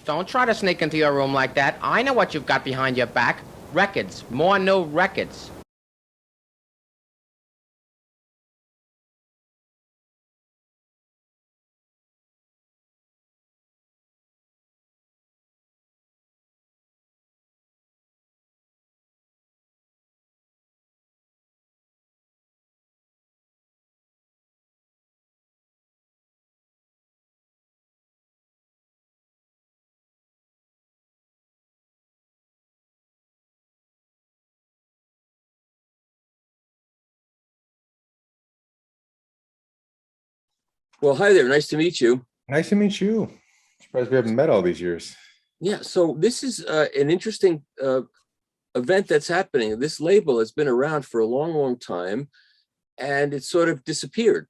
Don't try to sneak into your room like that. I know what you've got behind your back. Records. More new records. Well, hi there. Nice to meet you. Nice to meet you. Surprised we haven't met all these years. Yeah, so this is an interesting event that's happening. This label has been around for a long, long time, and it sort of disappeared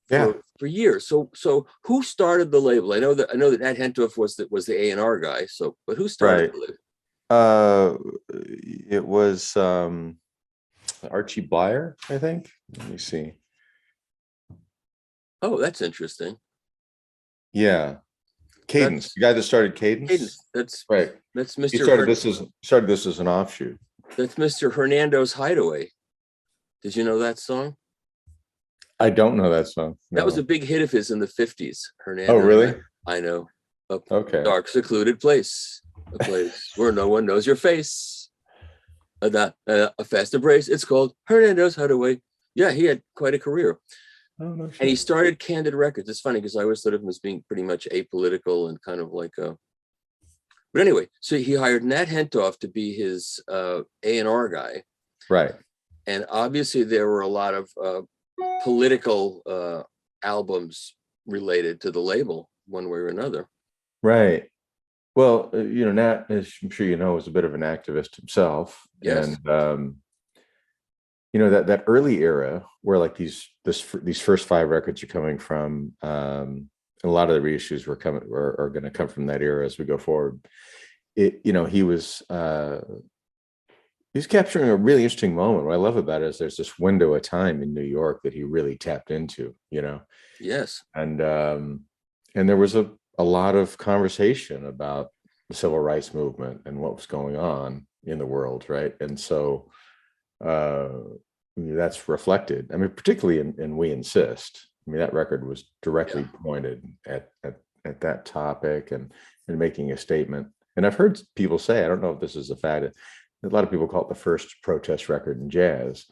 for years. So who started the label? I know that Nat Hentoff was the A&R guy. So, but who started the label? It was Archie Bleyer, I think. Let me see. Oh, that's interesting. Yeah, Cadence, the guy that started Cadence. Cadence. That's right. That's Mr. He started this as an offshoot. That's Mr. Hernando's Hideaway. Did you know that song? I don't know that song. No. That was a big hit of his in the 50s. Hernando. Oh, really? I know. Okay. Dark, secluded place. A place where no one knows your face. A fast embrace. It's called Hernando's Hideaway. Yeah, he had quite a career. Oh, no shit. And he started Candid Records. It's funny because I always thought of him as being pretty much apolitical and kind of like a. But anyway, so he hired Nat Hentoff to be his A&R guy. Right. And obviously there were a lot of political albums related to the label one way or another. Right. Well, Nat, as I'm sure you know, was a bit of an activist himself. Yes. And that early era where like these first 5 records are coming from, and a lot of the reissues are going to come from that era as we go forward. He was capturing a really interesting moment. What I love about it is there's this window of time in New York that he really tapped into. Yes. And there was a lot of conversation about the civil rights movement and what was going on in the world, right? And so that's reflected. I mean, particularly in We Insist. I mean, that record was directly pointed at that topic and making a statement. And I've heard people say, I don't know if this is a fact, a lot of people call it the first protest record in jazz.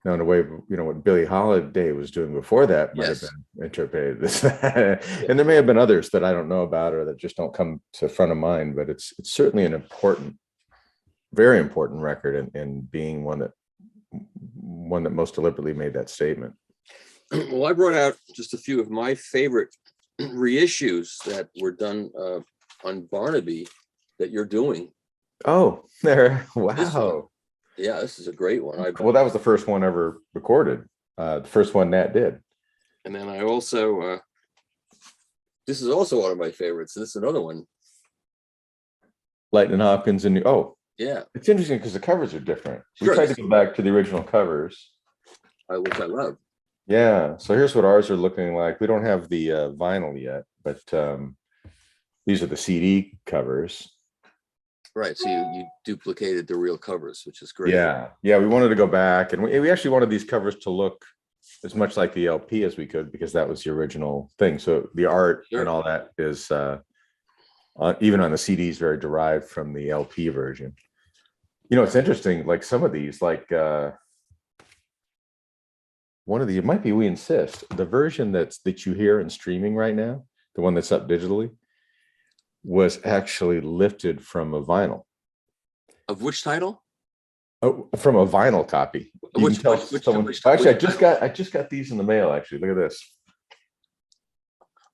Now, in a way, what Billie Holiday was doing before that might have been interpreted this. And there may have been others that I don't know about or that just don't come to front of mind, but it's certainly an important, very important record in being one that most deliberately made that statement. Well, I brought out just a few of my favorite reissues that were done on Barnaby that you're doing. Oh, there! Wow. This is a great one. Well, that was the first one ever recorded. The first one Nat did. And then I also, this is also one of my favorites. This is another one. Lightnin Hopkins and yeah, it's interesting because the covers are different. We tried to go back to the original covers, which I love. Yeah, so here's what ours are looking like. We don't have the vinyl yet, but these are the CD covers. Right, so you duplicated the real covers, which is great. Yeah, we wanted to go back, and we actually wanted these covers to look as much like the LP as we could because that was the original thing. So the art and all that is even on the CDs very derived from the LP version. It's interesting. Like some of these, like one of the, it might be We Insist, the version that you hear in streaming right now, the one that's up digitally, was actually lifted from a vinyl. Of which title? Oh, from a vinyl copy. Actually, I just got these in the mail. Actually, look at this.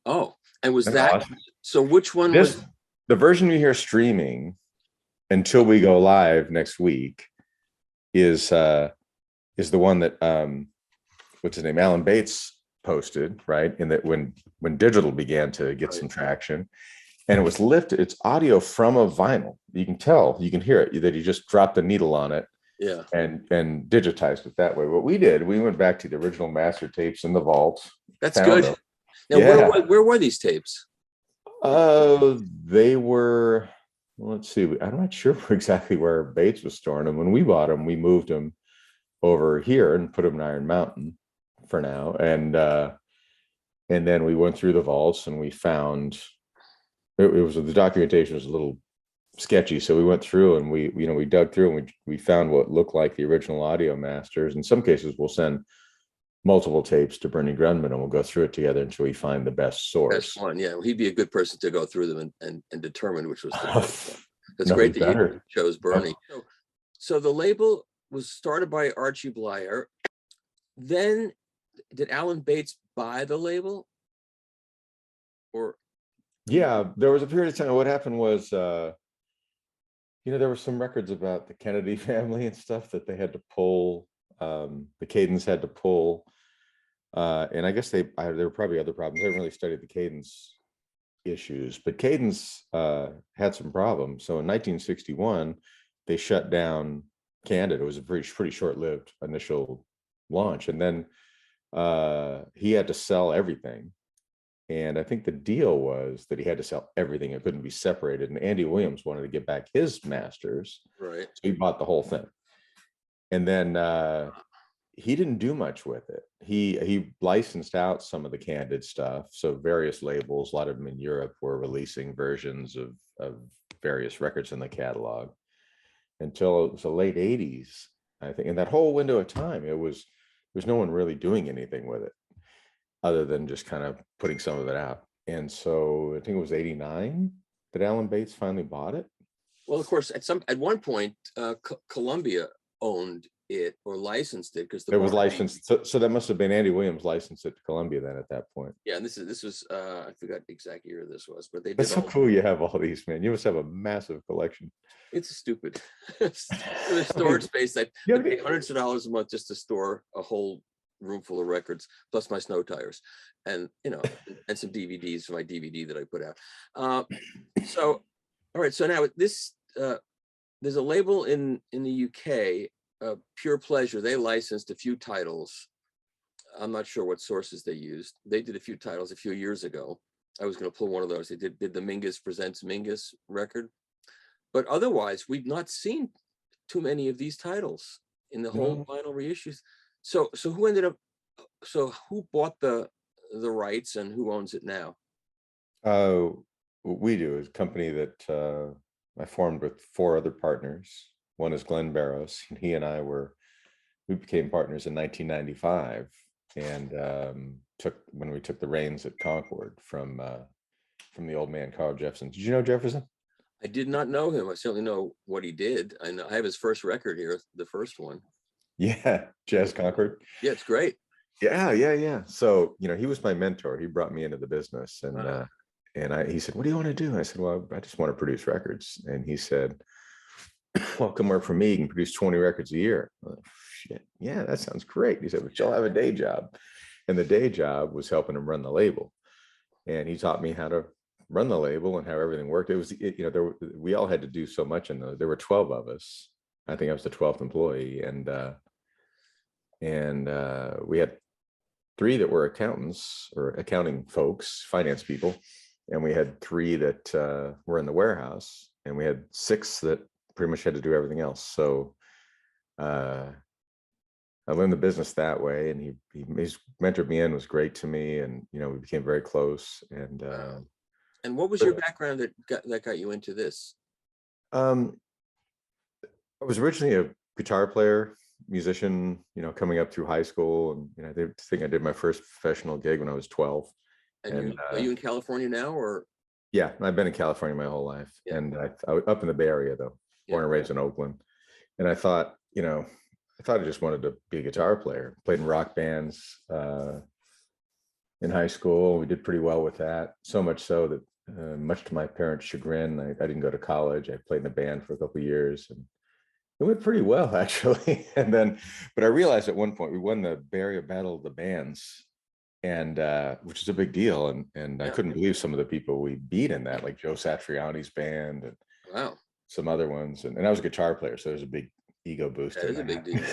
Oh, and was That's that awesome. So? Which one was the version you hear streaming until we go live next week? Is the one that what's his name? Alan Bates posted, right? In that when digital began to get some traction. And it was lifted, it's audio from a vinyl. You can tell, you can hear it, that he just dropped the needle on it and digitized it that way. What we did, we went back to the original master tapes in the vault. That's good. Now, where were these tapes? They were, well, let's see, I'm not sure exactly where Bates was storing them. When we bought them, we moved them over here and put them in Iron Mountain for now. And then we went through the vaults and we found it was the documentation was a little sketchy. So we went through and we dug through and we found what looked like the original audio masters. In some cases, we'll send multiple tapes to Bernie Grundman and we'll go through it together until we find the best source. Best one, yeah. He'd be a good person to go through them and determine which was the best one. That's No, great that better. you chose Bernie. So the label was started by Archie Bleyer. Then did Alan Bates buy the label? Or Yeah, there was a period of time. What happened was, there were some records about the Kennedy family and stuff that they had to pull. The Cadence had to pull, and I guess there were probably other problems. I haven't really studied the Cadence issues, but Cadence had some problems. So in 1961, they shut down Candid. It was a pretty short-lived initial launch, and then he had to sell everything. And I think the deal was that he had to sell everything. It couldn't be separated. And Andy Williams wanted to get back his masters. right. So he bought the whole thing. And then he didn't do much with it. He licensed out some of the Candid stuff. So various labels, a lot of them in Europe, were releasing versions of various records in the catalog until it was the late 80s, I think. In that whole window of time, there's no one really doing anything with it, other than just kind of putting some of it out. And so I think it was 89 that Alan Bates finally bought it. Well, of course, at one point, Columbia owned it or licensed it because It was licensed. So that must have been Andy Williams licensed it to Columbia then at that point. Yeah, and this was I forgot the exact year this was, but they did. That's so cool you have all these, man. You must have a massive collection. It's stupid. The storage space. I pay hundreds of dollars a month just to store a whole room full of records, plus my snow tires, and and some DVDs for my DVD that I put out. So, all right. So now this, there's a label in the UK, Pure Pleasure. They licensed a few titles. I'm not sure what sources they used. They did a few titles a few years ago. I was going to pull one of those. They did the Mingus Presents Mingus record, but otherwise we've not seen too many of these titles in the whole vinyl reissues. So who ended up? So who bought the rights and who owns it now? We do. It's a company that I formed with 4 other partners. One is Glenn Barros, and he and I we became partners in 1995, and when we took the reins at Concord from the old man Carl Jefferson. Did you know Jefferson? I did not know him. I certainly know what he did. I have his first record here, the first one. Yeah, Jazz Concord. Yeah, it's great. Yeah. So he was my mentor. He brought me into the business, and he said, "What do you want to do?" And I said, "Well, I just want to produce records." And he said, "Well, come work for me. You can produce 20 records a year." I'm like, shit, yeah, that sounds great. He said, "But you'll have a day job," and the day job was helping him run the label. And he taught me how to run the label and how everything worked. It was, we all had to do so much in those. There were 12 of us. I think I was the 12th employee, and we had 3 that were accountants or accounting folks, finance people, and we had 3 that were in the warehouse, and we had 6 that pretty much had to do everything else. So I learned the business that way, and he mentored me in, was great to me, and we became very close. And what was your background that got you into this? I was originally a guitar player, musician, coming up through high school, and I think I did my first professional gig when I was 12. And are you in California now, or? Yeah, I've been in California my whole life, and I was up in the Bay Area though, born and raised in Oakland. And I thought, I just wanted to be a guitar player. Played in rock bands in high school. We did pretty well with that, so much so that much to my parents' chagrin, I didn't go to college. I played in a band for a couple of years, and it went pretty well, actually. But I realized at one point we won the Bay Area Battle of the Bands, and which is a big deal. And I couldn't believe some of the people we beat in that, like Joe Satriani's band and some other ones. And I was a guitar player, so there's a big ego boost. That is a big deal.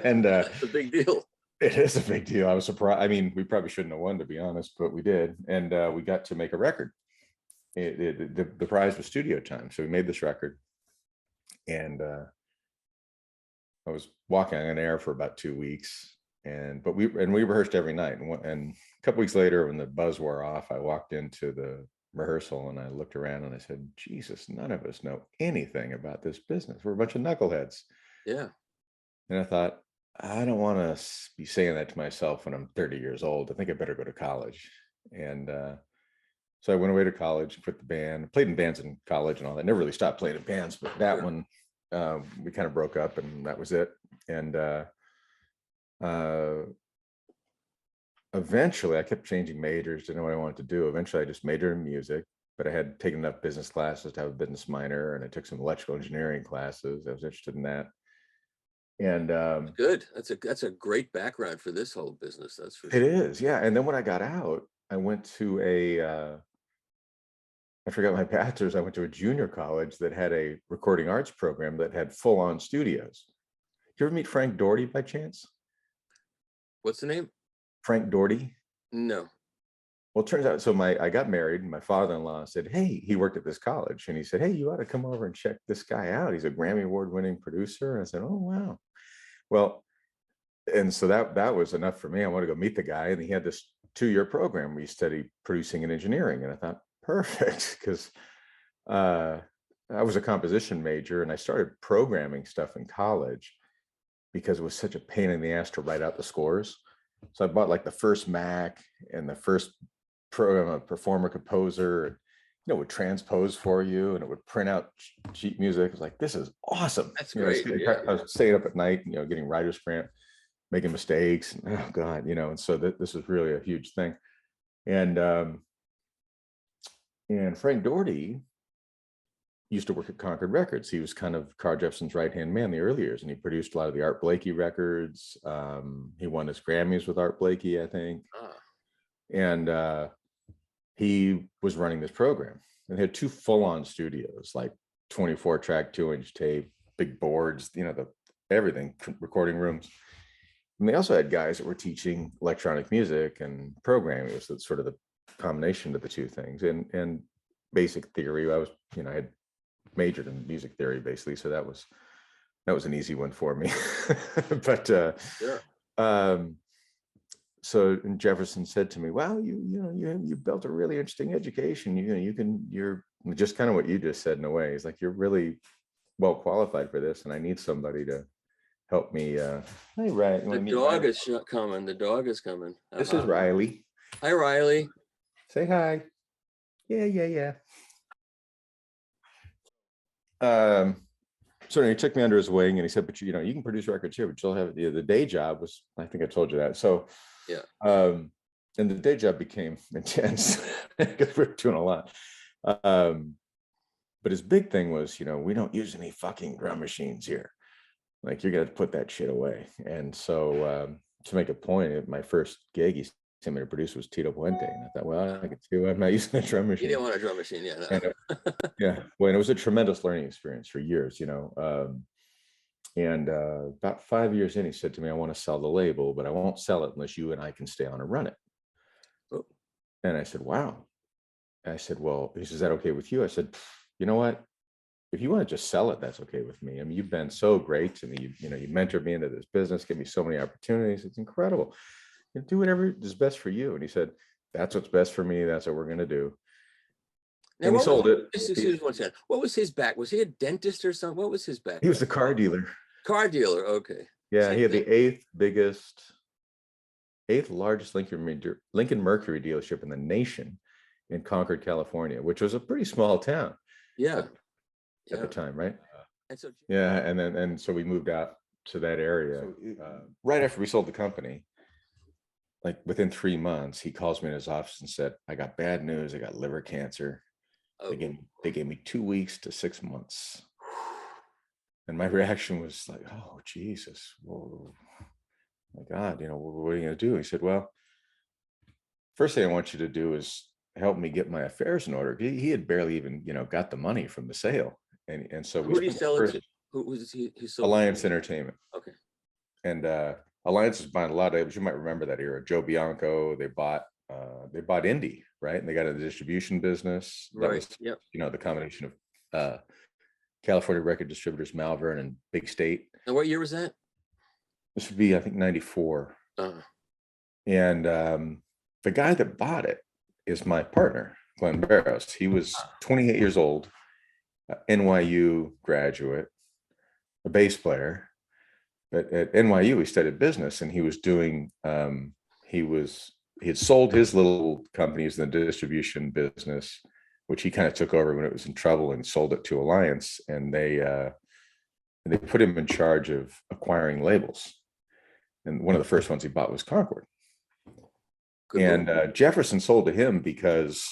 And it's a big deal. It is a big deal. I was surprised. I mean, we probably shouldn't have won, to be honest, but we did. And we got to make a record. the prize was studio time. So we made this record, and I was walking on air for about 2 weeks, but we rehearsed every night. And a couple weeks later, when the buzz wore off, I walked into the rehearsal and I looked around and I said, Jesus, none of us know anything about this business. We're a bunch of knuckleheads. Yeah. And I thought, I don't want to be saying that to myself when I'm 30 years old. I think I better go to college. And so I went away to college, quit the band, played in bands in college and all that. Never really stopped playing in bands, but that one, we kind of broke up and that was it. And eventually I kept changing majors, didn't know what I wanted to do. Eventually I just majored in music, but I had taken enough business classes to have a business minor, and I took some electrical engineering classes. I was interested in that. And good. That's a great background for this whole business. That's for sure. It is, yeah. And then when I got out, I went to I forgot my bachelor's. I went to a junior college that had a recording arts program that had full-on studios. Did you ever meet Frank Doherty by chance? What's the name? Frank Doherty? No. Well, it turns out, so I got married, and my father-in-law said, hey, he worked at this college, and he said, hey, you ought to come over and check this guy out. He's a Grammy Award-winning producer. And I said, oh, wow. Well, and so that was enough for me. I wanted to go meet the guy, and he had this 2-year program where you study producing and engineering. And I thought, perfect, because I was a composition major, and I started programming stuff in college because it was such a pain in the ass to write out the scores. So I bought like the first Mac and the first program, a Performer Composer, would transpose for you, and it would print out sheet music. It was like, this is awesome. That's great. I was staying up at night, getting writer's cramp, making mistakes. And, oh God, and so this was really a huge thing. And Frank Doherty used to work at Concord Records. He was kind of Carl Jepsen's right-hand man in the early years, and he produced a lot of the Art Blakey records. He won his Grammys with Art Blakey, I think. And he was running this program, and they had 2 full-on studios, like 24-track, 2-inch tape, big boards, everything, recording rooms. And they also had guys that were teaching electronic music and programming. It was sort of the combination of the 2 things. And basic theory, I had majored in music theory basically, so that was an easy one for me. But Sure. So Jefferson said to me, well, you built a really interesting education. You're just kind of what you just said in a way. He's like, you're really well qualified for this, and I need somebody to help me. Hey, Riley. The dog is coming. The dog is coming. This is Riley. Hi, Riley. Say hi. Yeah. So he took me under his wing, and he said, but you can produce records here, but you'll have the day job was, I think I told you that. So yeah. And the day job became intense because we were doing a lot. But his big thing was, we don't use any fucking drum machines here. Like, you're gonna put that shit away. And so to make a point, at my first gig, he sent me to produce was Tito Puente. And I thought, well, I could see why I'm not using a drum machine. You didn't want a drum machine, yeah. No. Yeah. Well, and it was a tremendous learning experience for years, And about 5 years in, he said to me, I want to sell the label, but I won't sell it unless you and I can stay on and run it. Oh. And I said, wow. And I said, well, he says, is that okay with you? I said, you know what? If you want to just sell it, that's okay with me. I mean, you've been so great to me. You mentored me into this business, give me so many opportunities. It's incredible. Do whatever is best for you. And he said, that's what's best for me. That's what we're going to do. Now, and he sold it. Excuse 1 second. What was his back? Was he a dentist or something? What was his back? He was a car dealer. Car dealer. Okay. Yeah, he had the 8th largest Lincoln Mercury dealership in the nation in Concord, California, which was a pretty small town. Yeah. At the time, right? And so yeah, and so we moved out to that area. Right after we sold the company, like within 3 months, he calls me in his office and said, I got bad news. I got liver cancer. Oh. They gave me 2 weeks to 6 months. And my reaction was like, oh, Jesus. Whoa. My God, what are you going to do? He said, well, first thing I want you to do is help me get my affairs in order. He had barely even, got the money from the sale. And so who did he sell it to? Who was he sold? Alliance Entertainment. Okay. And Alliance was buying a lot of labels. You might remember that era. Joe Bianco, they bought Indie right? And they got into the distribution business. That Right. was, Yep. the combination of California record distributors, Malvern and Big State. And what year was that? This would be, I think, 94. Uh, And the guy that bought it is my partner, Glenn Barros. He was 28 years old, NYU graduate, a bass player. But at NYU, he studied business, and he was doing, he had sold his little companies in the distribution business, which he kind of took over when it was in trouble, and sold it to Alliance. And they put him in charge of acquiring labels. And one of the first ones he bought was Concord. And Jefferson sold to him because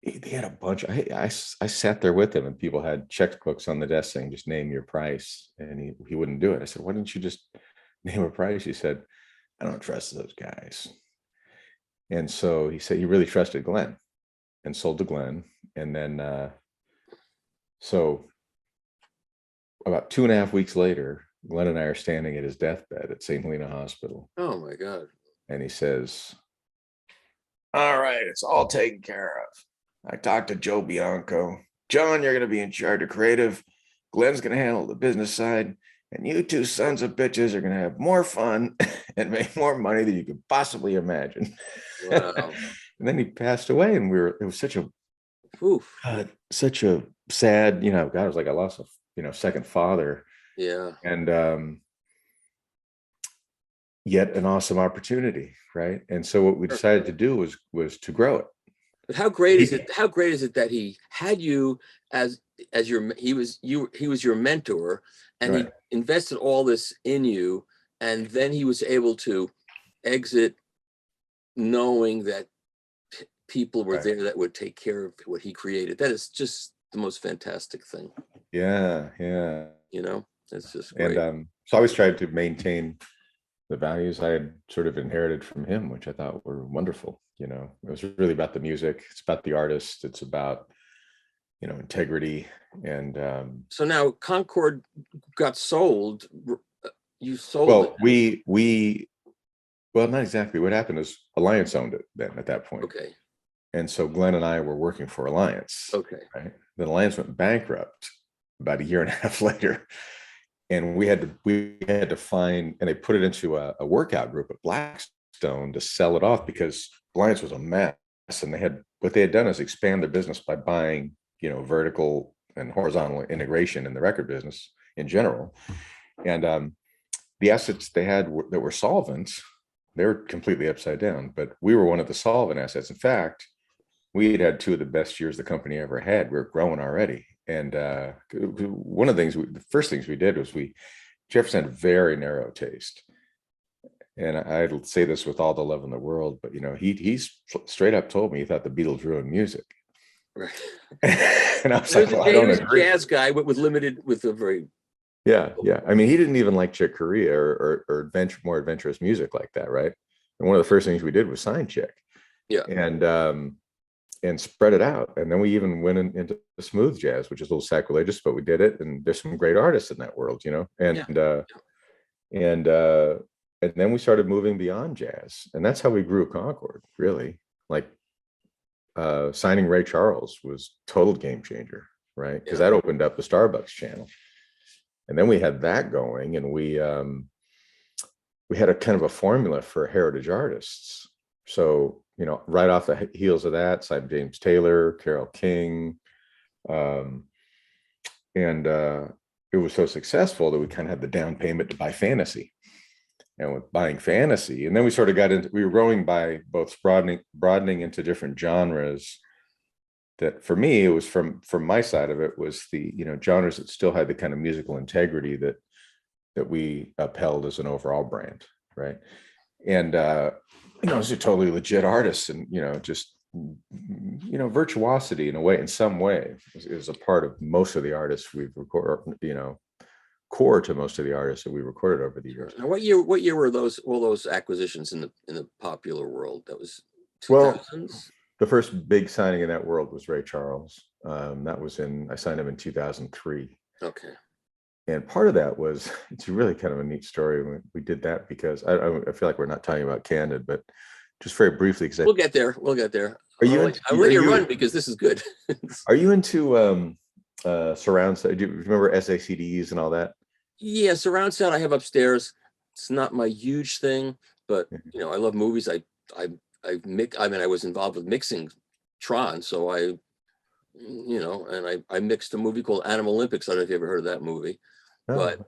they had a bunch. I sat there with him, and people had checkbooks on the desk saying, "Just name your price," and he wouldn't do it. I said, "Why didn't you just name a price?" He said, "I don't trust those guys." And so he said he really trusted Glenn, and sold to Glenn. And then so about 2.5 weeks later, Glenn and I are standing at his deathbed at St. Helena Hospital. Oh my God. And he says, "All right, it's all taken care of. I talked to Joe Bianco. John, you're going to be in charge of creative. Glenn's going to handle the business side. And you two sons of bitches are going to have more fun and make more money than you could possibly imagine." Wow. And then he passed away, and it was such a sad, God, it was like I lost a, second father. Yeah. And yet an awesome opportunity, right? And so what we decided to do was to grow it. But how great is it? How great is it that he had you as he was your mentor, and Right. he invested all this in you, and then he was able to exit knowing that people were Right. there that would take care of what he created. That is just the most fantastic thing. Yeah. That's just great. And so I always tried to maintain the values I had sort of inherited from him, which I thought were wonderful. It was really about the music. It's about the artist. It's about, integrity. And So now Concord got sold. You sold it. Well, not exactly. What happened is Alliance owned it then at that point. Okay. And so Glenn and I were working for Alliance. Okay. Right. Then Alliance went bankrupt about 1.5 years later. And we had to find, and they put it into a workout group at Blackstone to sell it off, because Alliance was a mess. And what they had done is expand their business by buying, vertical and horizontal integration in the record business in general. And the assets they had that were solvent, they were completely upside down, but we were one of the solvent assets. In fact, we had 2 of the best years the company ever had. We were growing already. And one of the first things we did was Jefferson had very narrow taste. And I'd say this with all the love in the world, but he's straight up told me he thought the Beatles ruined music. Right. And I was like, well, I don't agree. Jazz guy with a very Yeah. I mean, he didn't even like Chick Corea or more adventurous music like that, right? And one of the first things we did was sign Chick. Yeah. And spread it out. And then we even went into smooth jazz, which is a little sacrilegious, but we did it. And there's some great artists in that world, And then we started moving beyond jazz. And that's how we grew Concord, really. Like signing Ray Charles was total game changer, right? Because that opened up the Starbucks channel. And then we had that going, and we had a kind of a formula for heritage artists. So, right off the heels of that, signed James Taylor, Carole King. And it was so successful that we kind of had the down payment to buy Fantasy. And with buying Fantasy, and then we sort of we were growing by both broadening into different genres. That for me, it was from my side of it was the, genres that still had the kind of musical integrity that we upheld as an overall brand. Right. And, it's a totally legit artist, and, just, virtuosity in some way is a part of most of the artists we've recorded, core to most of the artists that we recorded over the years. Now, what year were all those acquisitions in the popular world? That was 2000s? The first big signing in that world was Ray Charles. I signed him in 2003. Okay. And part of that was, it's really kind of a neat story. We did that because I feel like we're not talking about Candid, but just very briefly, because we'll get there. Are you? I'm ready to run because this is good. Are you into surround sound? Do you remember SACDs and all that? Yeah, surround sound I have upstairs. It's not my huge thing, but Mhm. you know, I love movies. I was involved with mixing Tron, so I mixed a movie called Animal Olympics. I don't know if you ever heard of that movie, but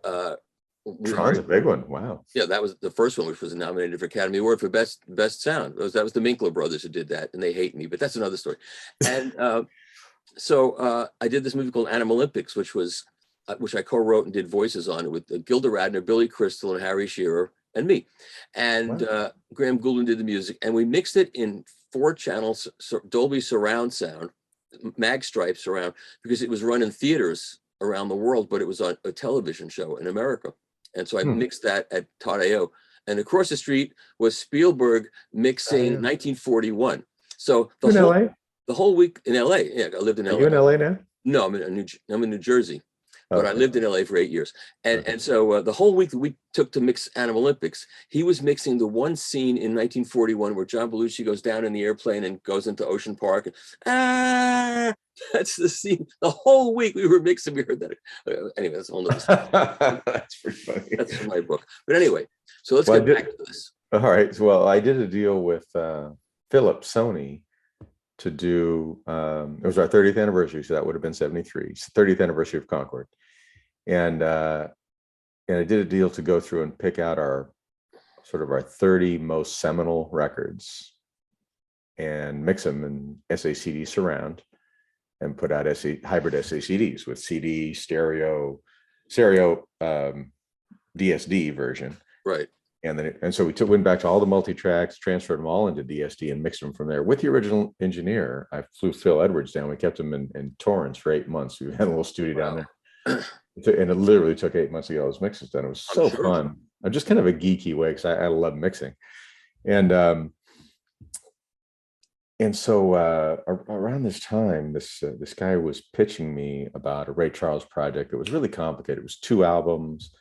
Oh, Tron's a big one. Wow. yeah, that was the first one, which was nominated for Academy Award for best sound. That was the Minkler brothers who did that, and they hate me, but that's another story. And so I did this movie called Animal Olympics, which I co-wrote and did voices on it with Gilda Radner, Billy Crystal, and Harry Shearer, and me. And Wow. Graham Goulden did the music, and we mixed it in 4 channels, Dolby surround sound, mag stripe surround, because it was run in theaters around the world, but it was on a television show in America. And so I Hmm. mixed that at Todd AO. And across the street was Spielberg mixing Yeah. 1941. So You in LA? the whole week in LA. Yeah, I lived in Are LA. you in LA now? No, I'm in New Jersey, but I Okay. lived in LA for 8 years. And Okay. and so the whole week that we took to mix Animal Olympics, he was mixing the one scene in 1941 where John Belushi goes down in the airplane and goes into Ocean Park. And, that's the scene. The whole week we were mixing, we heard that. Anyway, that's a whole nother story. That's pretty funny. That's from my book. But anyway, so let's Well, get back to this. All right. Well, I did a deal with Philip Sony to do, it was our 30th anniversary, so that would have been 73, 30th anniversary of Concord. And I did a deal to go through and pick out our 30 most seminal records and mix them in SACD surround and put out hybrid SACDs with CD, stereo DSD version. Right. And so we went back to all the multi-tracks, transferred them all into DSD and mixed them from there. With the original engineer, I flew Phil Edwards down. We kept him in Torrance for 8 months. We had a little studio down there. And it literally took 8 months to get all those mixes done. It was so fun. I'm just kind of a geeky way because I love mixing. And so around this time, this guy was pitching me about a Ray Charles project. It was really complicated. It was 2 albums.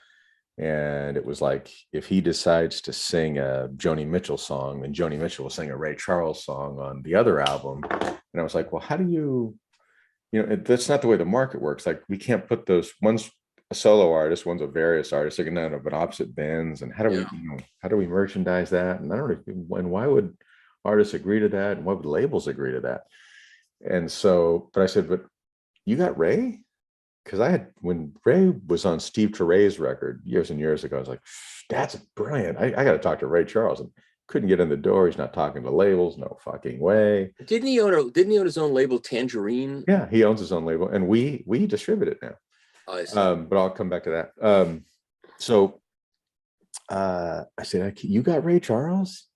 And it was like, if he decides to sing a Joni Mitchell song, then Joni Mitchell will sing a Ray Charles song on the other album. And I was like, well, how do you that's not the way the market works. Like, we can't put those, one's a solo artist, one's a various artist. They're going to end up in opposite bins. And how do we merchandise that? And I don't know, and why would artists agree to that? And why would labels agree to that? And so, but I said, but you got Ray? Because when Ray was on Steve Turay's record years and years ago, I was like, that's brilliant. I got to talk to Ray Charles. And couldn't get in the door. He's not talking to labels. No fucking way. Didn't he own his own label, Tangerine? Yeah, he owns his own label, and we distribute it now. I see. But I'll come back to that. So I said, you got Ray Charles?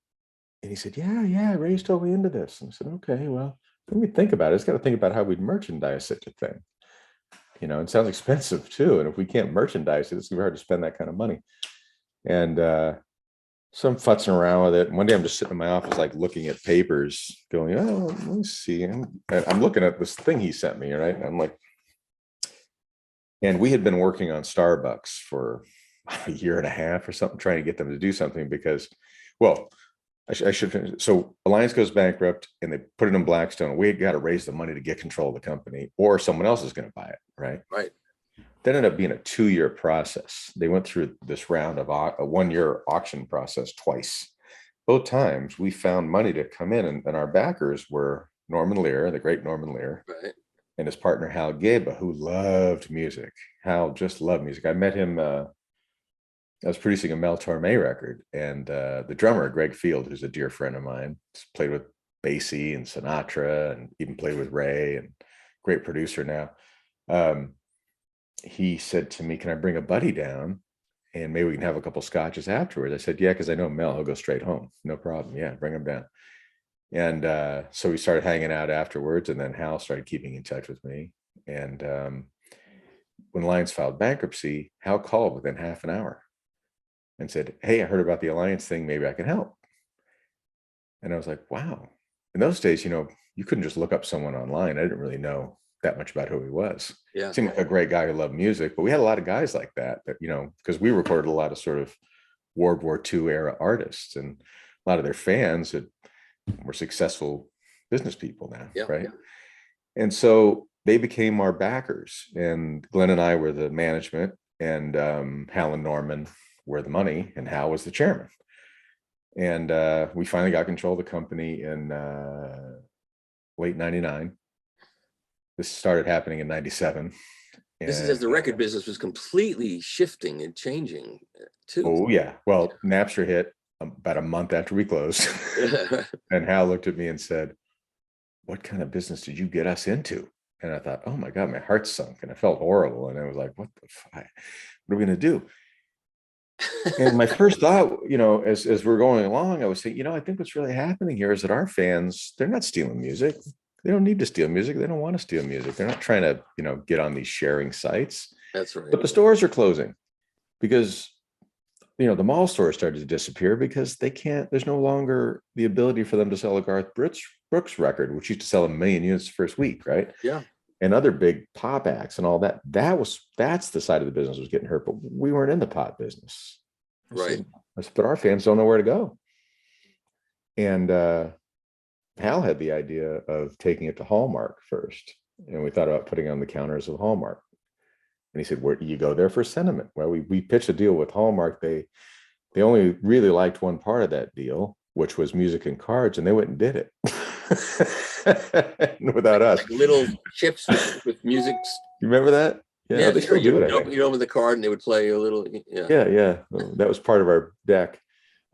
And he said, yeah, Ray's totally into this. And I said, okay, well, let me think about it. I just got to think about how we'd merchandise such a thing. It sounds expensive too. And if we can't merchandise it, it's gonna be hard to spend that kind of money. And so I'm futzing around with it. And one day I'm just sitting in my office, like looking at papers, going, oh, let me see. And I'm looking at this thing he sent me, right? And I'm like, and we had been working on Starbucks for a year and a half or something, trying to get them to do something because, well, I should finish. So Alliance goes bankrupt and they put it in Blackstone. We got to raise the money to get control of the company, or someone else is going to buy it, right? Right. That ended up being a 2-year process. They went through this round of a 1-year auction process twice. Both times we found money to come in, and our backers were Norman Lear, the great Norman Lear, Right. and his partner Hal Gaba, who loved music. Hal just loved music. I met him. I was producing a Mel Torme record, and the drummer, Greg Field, who's a dear friend of mine, played with Basie and Sinatra and even played with Ray, and great producer now. He said to me, can I bring a buddy down and maybe we can have a couple scotches afterwards? I said, yeah, because I know Mel, he'll go straight home. No problem. Yeah, bring him down. And so we started hanging out afterwards, and then Hal started keeping in touch with me. And when Alliance filed bankruptcy, Hal called within half an hour and said, hey, I heard about the Alliance thing. Maybe I can help. And I was like, wow. In those days, you couldn't just look up someone online. I didn't really know that much about who he was. Yeah. Seemed like a great guy who loved music, but we had a lot of guys like that, because we recorded a lot of sort of World War II era artists, and a lot of their fans were successful business people now, Yeah, right? yeah. And so they became our backers, and Glenn and I were the management, and Hal and Norman were the money, and Hal was the chairman. And we finally got control of the company in late 99. This started happening in 97. This is as the record business was completely shifting and changing too. Oh yeah. Well, Napster hit about a month after we closed. And Hal looked at me and said, "What kind of business did you get us into?" And I thought, oh my God, my heart sunk and I felt horrible. And I was like, what the fuck? What are we going to do? And my first thought, as we're going along, I was saying, I think what's really happening here is that our fans, they're not stealing music. They don't need to steal music. They don't want to steal music. They're not trying to, get on these sharing sites. That's right. But the stores are closing because, the mall stores started to disappear because there's no longer the ability for them to sell a Garth Brooks record, which used to sell 1 million units the first week, right? Yeah. And other big pop acts and all that. That's the side of the business was getting hurt, but we weren't in the pop business. Right. I said, but our fans don't know where to go. And Hal had the idea of taking it to Hallmark first. And we thought about putting it on the counters of Hallmark. And he said, where do you go there for sentiment? Well, we pitched a deal with Hallmark. They only really liked one part of that deal, which was music and cards, and they went and did it. Without us. Like little chips with music. You remember that? Yeah, they still do it. You'd open the card and they would play a little. Yeah. That was part of our deck.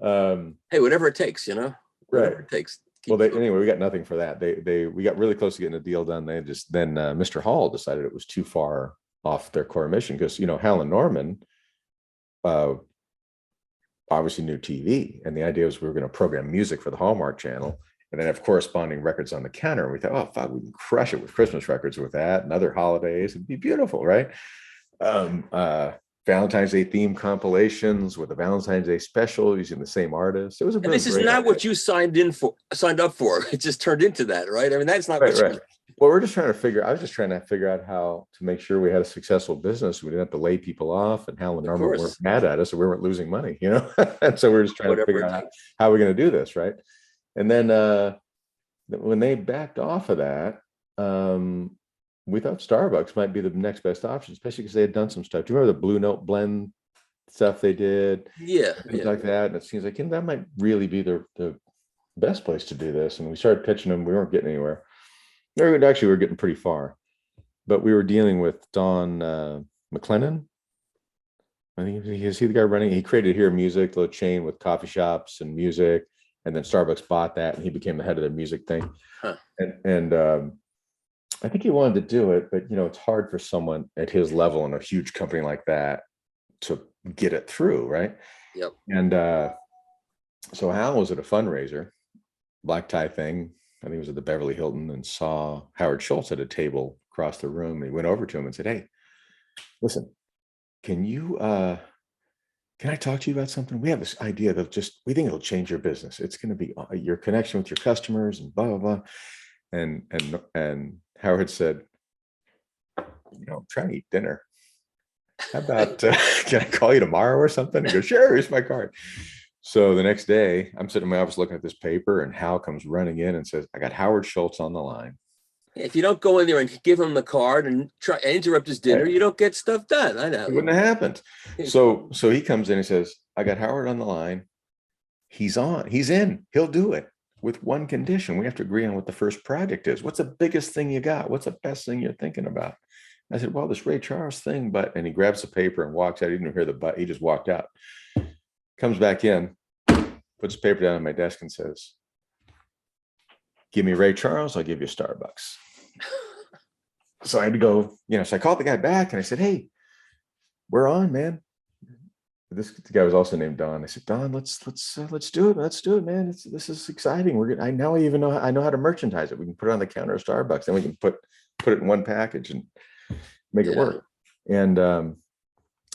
Hey, whatever it takes, Right. Whatever it takes. Well, anyway, we got nothing for that. We got really close to getting a deal done. Then Mr. Hall decided it was too far off their core mission because Hal and Norman obviously knew TV, and the idea was we were going to program music for the Hallmark channel, and then have corresponding records on the counter. And we thought, oh fuck, we can crush it with Christmas records with that and other holidays. It'd be beautiful, right? Valentine's Day theme compilations with a Valentine's Day special using the same artist. It was a and this is not what you signed up for. It just turned into that, right? I mean, that's not right. Well, I was just trying to figure out how to make sure we had a successful business. We didn't have to lay people off, and Hal and Norman weren't mad at us, so we weren't losing money, And so we we're just trying to figure out how we're going to do this, right? And then when they backed off of that, we thought Starbucks might be the next best option, especially because they had done some stuff. Do you remember the Blue Note blend stuff they did? Yeah. Things like that. And it seems like that might really be the best place to do this. And we started pitching them. We weren't getting anywhere. Actually, we were getting pretty far. But we were dealing with Don McLennan. I think is he the guy running? He created Here Music, a little chain with coffee shops and music. And then Starbucks bought that, and he became the head of the music thing. Huh. And I think he wanted to do it, but it's hard for someone at his level in a huge company like that to get it through, right? Yep. And so Hal was at a fundraiser, black tie thing. I think it was at the Beverly Hilton, and saw Howard Schultz at a table across the room. And he went over to him and said, "Hey, listen, can I talk to you about something? We have this idea that we think it'll change your business. It's going to be your connection with your customers and blah, blah, blah." And Howard said, "I'm trying to eat dinner. How about, can I call you tomorrow or something?" He goes, "Sure, here's my card." So the next day, I'm sitting in my office looking at this paper, and Hal comes running in and says, "I got Howard Schultz on the line. If you don't go in there and give him the card and try and interrupt his dinner, you don't get stuff done." I know. It wouldn't have happened. So he comes in and says, "I got Howard on the line. He's in. He'll do it with one condition. We have to agree on what the first project is. What's the biggest thing you got? What's the best thing you're thinking about?" I said, "Well, this Ray Charles thing, but," and he grabs the paper and walks out. He didn't hear the but. He just walked out. Comes back in, puts the paper down on my desk and says, "Give me Ray Charles, I'll give you Starbucks." So I had to go, so I called the guy back and I said, "Hey, we're on, man." This guy was also named Don. I said, "Don, let's do it. Let's do it, man. This is exciting. I know how to merchandise it. We can put it on the counter of Starbucks, then we can put it in one package and make it work." And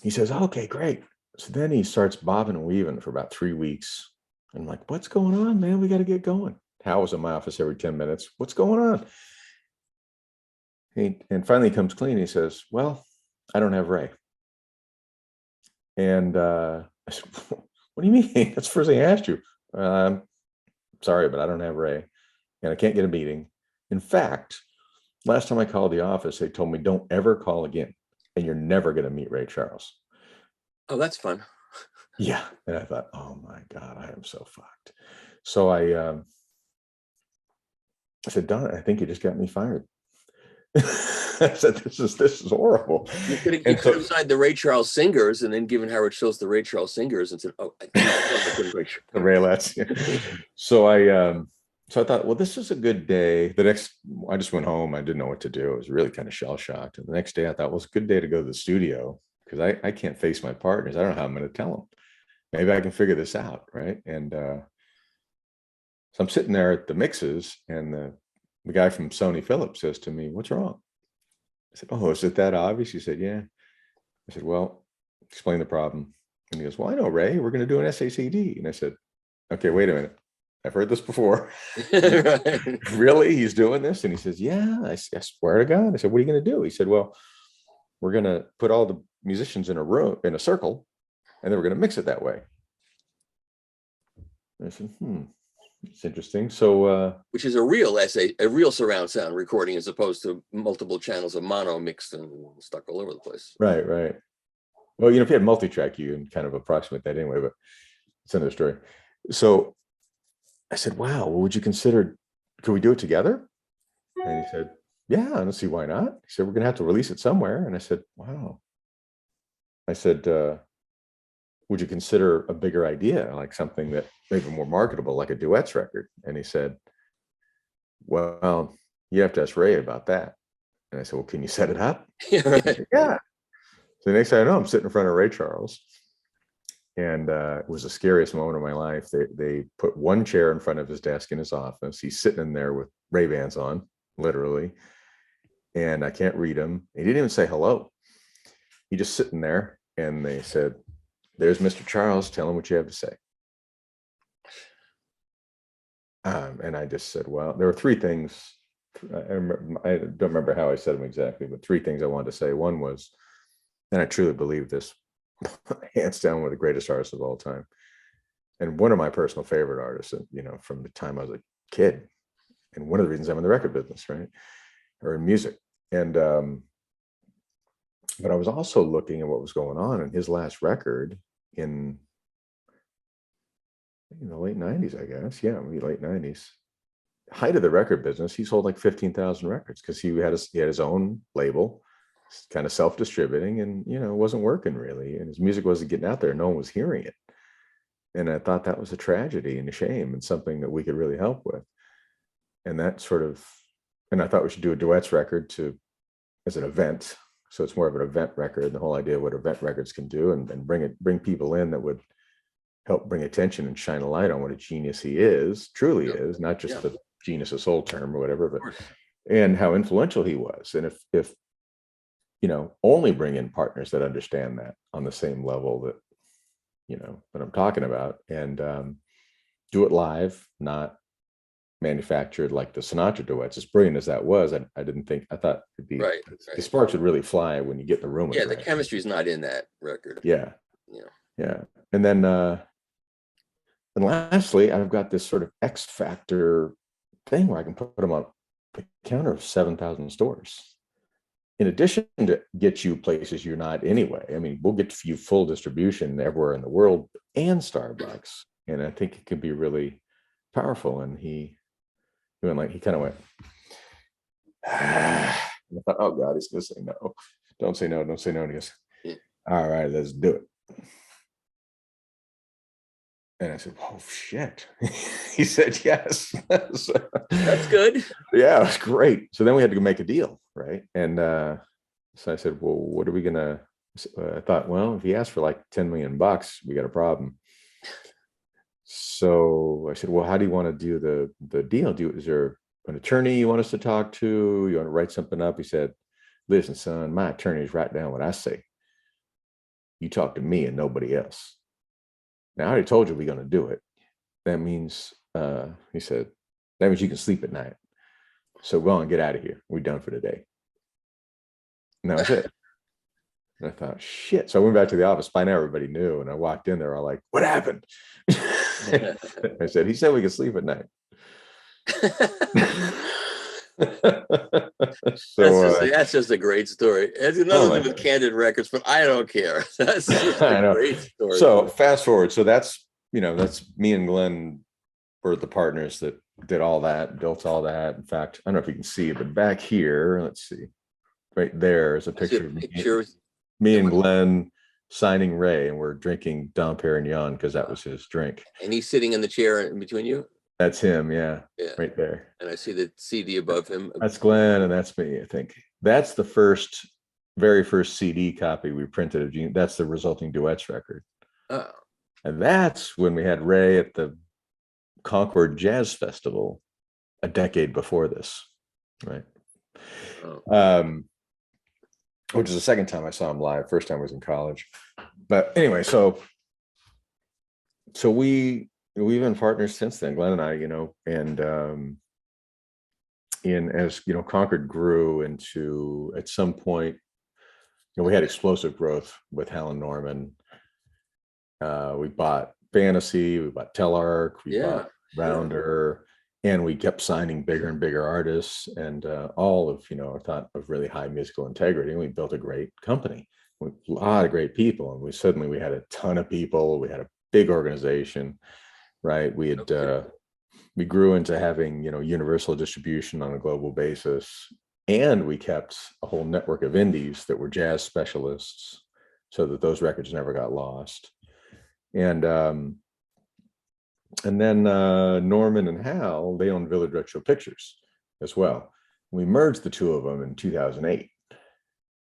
he says, "Okay, great." So then he starts bobbing and weaving for about 3 weeks. I'm like, "What's going on, man? We got to get going." Hal was in my office every 10 minutes. "What's going on?" And finally he comes clean. He says, "Well, I don't have Ray." And I said, "What do you mean? That's the first thing I asked you." "Sorry, but I don't have Ray." and I can't get a meeting. In fact, last time I called the office, they told me, don't ever call again, and you're never going to meet Ray Charles. Oh, that's fun. Yeah. And I thought, oh my God, I am so fucked. So I said, Don, I think you just got me fired. I said, this is horrible. You could have signed the Ray Charles Singers and then given Howard Schultz the Ray Charles Singers and said, oh, the Raylets. Yeah. So I thought, well, this is a good day. I just went home. I didn't know what to do. I was really kind of shell shocked. And the next day I thought, well, it's a good day to go to the studio because I can't face my partners. I don't know how I'm going to tell them. Maybe I can figure this out. Right. And so I'm sitting there at the mixes, and the guy from Sony Philips says to me, what's wrong? I said, oh, is it that obvious? He said, yeah. I said, well, explain the problem. And he goes, well, I know, Ray, we're going to do an SACD. And I said, okay, wait a minute. I've heard this before. Right. Really? He's doing this? And he says, yeah, I swear to God. I said, what are you going to do? He said, well, we're going to put all the musicians in a room, in a circle, and then we're going to mix it that way. And I said, it's interesting. So, which is a real surround sound recording, as opposed to multiple channels of mono mixed and stuck all over the place. Right. Well, if you had multi-track, you can kind of approximate that anyway, but it's another story. So I said, wow, well, would you consider, could we do it together? And he said, yeah, I don't see why not. He said, we're going to have to release it somewhere. And I said, wow. I said, would you consider a bigger idea, like something that maybe more marketable, like a duets record? And he said, well, you have to ask Ray about that. And I said, well, can you set it up? Right. Said, yeah. So the next thing I know, I'm sitting in front of Ray Charles. And it was the scariest moment of my life. They put one chair in front of his desk in his office. He's sitting in there with Ray-Bans on, literally. And I can't read him. He didn't even say hello. He just sitting there. And they said, there's Mr. Charles, tell him what you have to say. And I just said, well, there were three things. I don't remember how I said them exactly, but three things I wanted to say. One was, and I truly believe this, hands down, one of the greatest artists of all time. And one of my personal favorite artists, from the time I was a kid. And one of the reasons I'm in the record business, right? Or in music. And, but I was also looking at what was going on in his last record in the late 90s, I guess. Yeah, maybe late 90s. Height of the record business, he sold like 15,000 records because he had his own label, kind of self-distributing, and it wasn't working really, and his music wasn't getting out there. No one was hearing it. And I thought that was a tragedy and a shame, and something that we could really help with. And that and I thought we should do a duets record as an event. So it's more of an event record, the whole idea of what event records can do, and bring people in that would help bring attention and shine a light on what a genius he truly is, not just the genius of soul term or whatever, but and how influential he was. And if only bring in partners that understand that on the same level that I'm talking about, and do it live, not manufactured like the Sinatra duets. As brilliant as that was, I thought it'd be right. The sparks would really fly when you get in the room. Yeah, the chemistry is not in that record. Yeah. And then and lastly, I've got this sort of X factor thing where I can put them on the counter of 7,000 stores. In addition to get you places you're not anyway. I mean, we'll get you full distribution everywhere in the world and Starbucks. And I think it could be really powerful. And he kind of went, I thought, oh God, he's gonna say no. Don't say no, don't say no. And he goes, all right, let's do it. And I said, oh shit. He said yes. That's good. Yeah, it was great. So then we had to go make a deal, right? And so I said, well, what are we gonna? I thought, well, if he asked for like $10 million, we got a problem. So I said, well, how do you want to do the deal? Is there an attorney you want us to talk to? You want to write something up? He said, listen, son, my attorneys write down what I say. You talk to me and nobody else. Now, I already told you we're going to do it. That means, he said, that means you can sleep at night. So go on, get out of here. We're done for today. And that was it. And I thought, shit. So I went back to the office. By now, everybody knew. And I walked in there, all like, what happened? I said, he said we could sleep at night. So That's just a great story. It's Oh nothing my to do with God. Candid Records, but I don't care. That's just I a know. great story. So fast forward. So that's, that's me and Glenn were the partners that did all that, built all that. In fact, I don't know if you can see it, but back here, let's see, right there is a I see picture of me me and Glenn signing Ray, and we're drinking Dom Perignon because that was his drink. and he's sitting in the chair in between you. That's him, yeah, Yeah, right there. and I see the CD above him. That's Glenn, and that's me. I think that's the very first CD copy we printed of Gene. That's the resulting duets record. Oh, And that's when we had Ray at the Concord Jazz Festival a decade before this, right? oh. Which is the second time I saw him live. First time was in college. But anyway, so we've been partners since then, Glenn and I, and as Concord grew into, at some point, we had explosive growth with Helen Norman. We bought Fantasy, we bought Telarc, we bought Rounder, and we kept signing bigger and bigger artists, and all of I thought of really high musical integrity. And we built a great company with a lot of great people, and we had a ton of people. We had a big organization, right? We had we grew into having universal distribution on a global basis, and we kept a whole network of indies that were jazz specialists, so that those records never got lost. And then Norman and Hal, they owned Village Retro Pictures as well. We merged the two of them in 2008.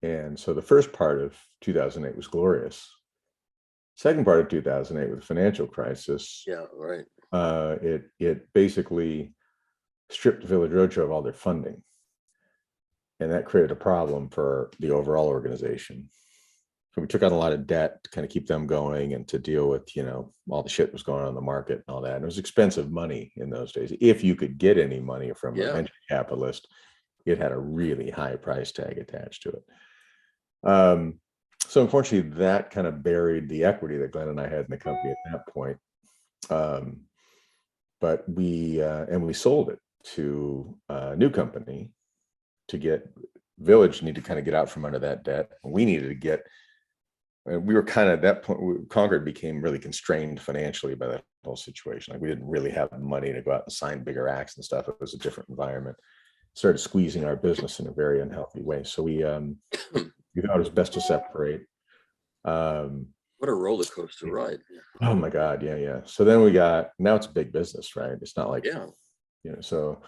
And so the first part of 2008 was glorious. Second part of 2008 with the financial crisis. Yeah, right. It basically stripped Village Retro of all their funding. And that created a problem for the overall organization. So we took on a lot of debt to kind of keep them going and to deal with, all the shit that was going on in the market and all that. And it was expensive money in those days. If you could get any money from a venture capitalist, it had a really high price tag attached to it. So unfortunately, that kind of buried the equity that Glenn and I had in the company at that point. But we sold it to a new company to get Village needed to kind of get out from under that debt. We needed to get. We were kind of at that point, Concord became really constrained financially by that whole situation. Like we didn't really have money to go out and sign bigger acts and stuff. It was a different environment. Started squeezing our business in a very unhealthy way. So we thought it was best to separate. What a roller coaster ride. Oh my God. Yeah. So then now it's a big business, right? It's not like, so so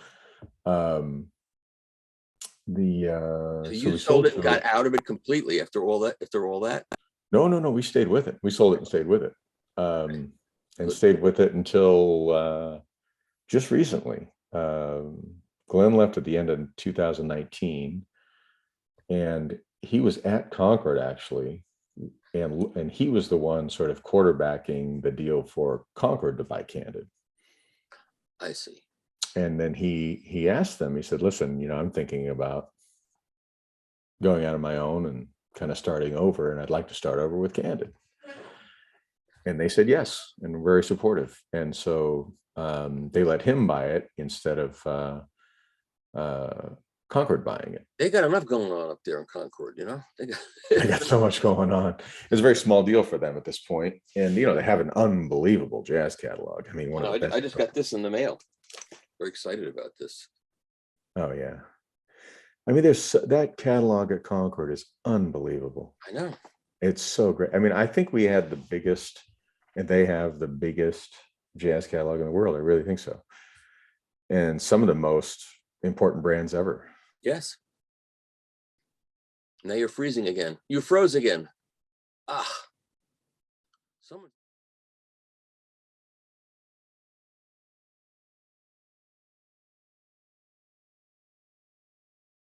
you sold it and got out of it completely after all that? No, we stayed with it. We sold it and stayed with it. And stayed with it until just recently. Glenn left at the end of 2019, and he was at Concord actually, and he was the one sort of quarterbacking the deal for Concord to buy Candid. I see. And then he asked them, he said, listen, I'm thinking about going out on my own and kind of starting over, and I'd like to start over with Candid. And they said yes, and were very supportive. And so they let him buy it instead of Concord buying it. They got enough going on up there in Concord, They got so much going on. It's a very small deal for them at this point. And, they have an unbelievable jazz catalog. I mean, I just got this in the mail. Very excited about this. Oh, yeah. I mean, that catalog at Concord is unbelievable. I know. It's so great. I mean, I think we had the biggest, and they have the biggest jazz catalog in the world. I really think so. And some of the most important brands ever. Yes. Now you're freezing again. You froze again.